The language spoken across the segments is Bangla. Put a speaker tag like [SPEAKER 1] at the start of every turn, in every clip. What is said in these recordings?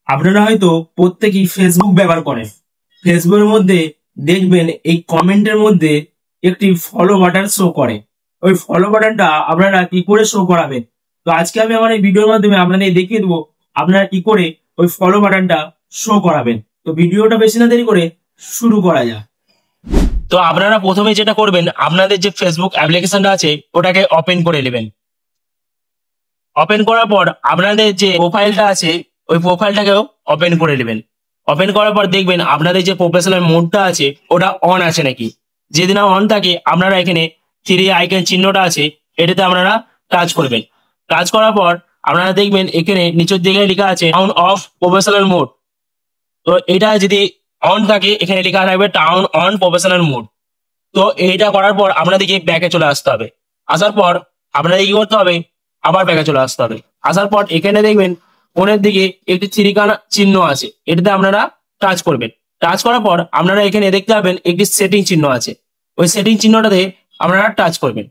[SPEAKER 1] আপনারা হয়তো প্রত্যেকেই ফেসবুক ব্যবহার করেন। ফেসবুকের মধ্যে দেখবেন এই কমেন্টের মধ্যে একটি ফলো বাটন শো করে। ওই ফলো বাটনটা আপনারা কি করে শো করাবেন, তো আজকে আমি আমার এই ভিডিওর মাধ্যমে আপনাদের দেখিয়ে দেবো আপনারা কি করে ওই ফলো বাটনটা শো করাবেন। তো ভিডিওটা বেশি না দেরি করে শুরু করা যাক। তো আপনারা প্রথমে যেটা করবেন, আপনাদের যে ফেসবুক অ্যাপ্লিকেশনটা আছে ওটাকে ওপেন করে নেবেন। ওপেন করার পর আপনাদের যে প্রোফাইলটা আছে ওই প্রোফাইলটাকেও ওপেন করে নেবেন। ওপেন করার পর দেখবেন আপনাদের যে প্রফেশনাল মোডটা আছে ওটা অন আছে নাকি। যদি না অন থাকে আপনারা এখানে থ্রি আইকন চিহ্নটা আছে এটাতে আপনারা টাচ করবেন। টাচ করার পর আপনারা দেখবেন এখানে নিচের দিকে লেখা আছে টার্ন অফ প্রফেশনাল মোড। তো এটা যদি অন থাকে এখানে লেখা থাকবে টার্ন অন প্রফেশনাল মোড। তো এইটা করার পর আপনাদেরকে ব্যাকে চলে আসতে হবে। আসার পর আপনাদের কি করতে হবে, আবার ব্যাকে চলে আসতে হবে। আসার পর এখানে দেখবেন কোণের দিকে একটি চিরিকানা চিহ্ন আছে, এটাতে আপনারা টাচ করবেন। টাচ করার পর আপনারা এখানে দেখতে পাবেন একটি সেটিং চিহ্ন আছে, ওই সেটিং চিহ্নটাতে আপনারা টাচ করবেন।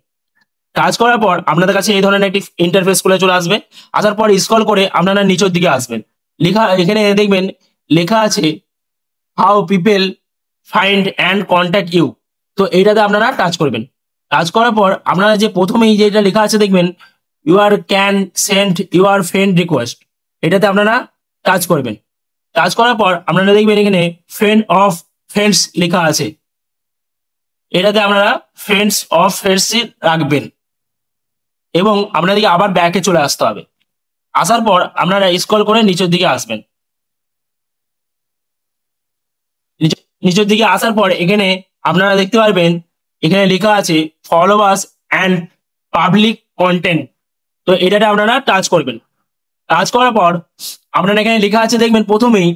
[SPEAKER 1] টাচ করার পর আপনাদের কাছে এই ধরনের একটি ইন্টারফেস খুলে চলে আসবে। আসার পর স্ক্রল করে আপনারা নিচের দিকে আসবেন। এখানে দেখবেন লেখা আছে how people find and contact you. তো এইটাতে আপনারা টাচ করবেন। টাচ করার পর আপনারা যে প্রথমেই যেটা লেখা আছে দেখবেন your can send your friend request, এটাতে আপনারা টাচ করবেন। টাচ করার পর আপনারা দেখবেন এখানে ফ্রেন্ড অফ ফ্রেন্ডস লেখা আছে, এটাতে আপনারা ফ্রেন্ডস অফ ফ্রেন্ডস রাখবেন এবং আপনাদেরকে আবার ব্যাকে চলে আসতে হবে। আসার পর আপনারা স্ক্রল করে নিচের দিকে আসবেন। নিচের দিকে আসার পর এখানে আপনারা দেখতে পারবেন এখানে লেখা আছে ফলোয়ার্স অ্যান্ড পাবলিক কন্টেন্ট। তো এটাতে আপনারা টাচ করবেন। টাচ করার পর আপনারা এখানে লেখা আছে দেখবেন প্রথমেই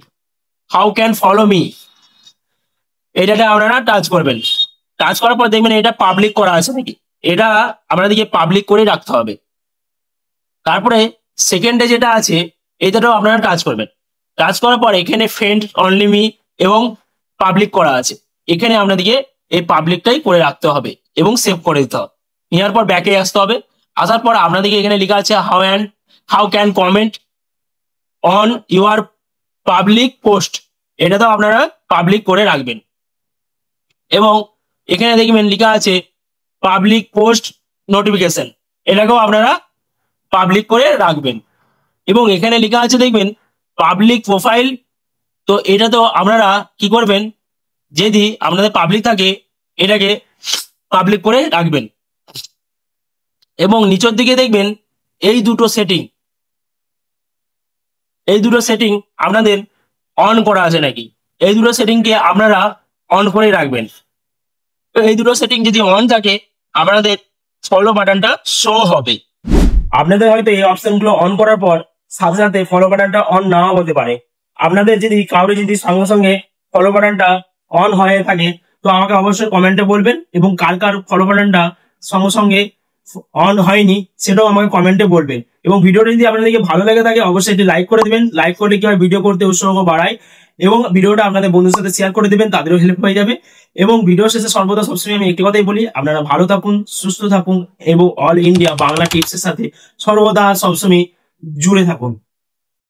[SPEAKER 1] হাউ ক্যান ফলো মি, এটাতে আপনারা টাচ করবেন। টাচ করার পর দেখবেন এটা পাবলিক করা আছে নাকি, এটা আপনাদেরকে পাবলিক করে রাখতে হবে। তারপরে সেকেন্ডে যেটা আছে এটাতেও আপনারা টাচ করবেন। টাচ করার পর এখানে ফ্রেন্ড অনলি মি এবং পাবলিক করা আছে, এখানে আপনাদেরকে এই পাবলিকটাই করে রাখতে হবে এবং সেভ করে দিতে হবে। নেওয়ার পর ব্যাকে আসতে হবে। আসার পর আপনাদেরকে এখানে লেখা আছে how can comment on your public post, এটাতেও আপনারা পাবলিক করে রাখবেন। এবং এখানে দেখবেন লেখা আছে পাবলিক পোস্ট নোটিফিকেশন, এটাকেও আপনারা পাবলিক করে রাখবেন। এবং এখানে লেখা আছে দেখবেন পাবলিক প্রোফাইল, তো এটাতেও আপনারা কি করবেন, যদি আপনাদের পাবলিক থাকে এটাকে পাবলিক করে রাখবেন। এবং নিচের দিকে দেখবেন এই দুটো সেটিং আপনাদের অন করা আছে নাকি, এই দুটো সেটিংকে আপনারা অন করে রাখবেন। তো এই দুটো সেটিং যদি অন থাকে আপনাদের ফলো বাটনটা শো হবে। আপনাদের হয়তো এই অপশনগুলো অন করার পর সাথে সাথে ফলো বাটনটা অন নাও হতে পারে। আপনাদের যদি কাউরে যদি সঙ্গে সঙ্গে ফলো বাটনটা অন হয়ে থাকে তো আমাকে অবশ্যই কমেন্টে বলবেন, এবং কার কার ফলো বাটনটা সঙ্গে সঙ্গে অন হয়নি সেটাও আমাকে কমেন্টে বলবেন। এবং ভিডিওটা যদি আপনাদেরকে ভালো লেগে থাকে অবশ্যই একটি লাইক করে দিবেন। লাইক করলে কি হয়, ভিডিও করতে উৎসাহ বাড়ায় এবং ভিডিওটা আপনাদের বন্ধুদের সাথে শেয়ার করে দিবেন, তাদেরও হেল্প হয়ে যাবে। এবং ভিডিও শেষে সর্বদা সবসময় আমি একটি কথাই বলি, আপনারা ভালো থাকুন, সুস্থ থাকুন এবং অল ইন্ডিয়া বাংলা টিপসের সাথে সর্বদা সবসময় জুড়ে থাকুন।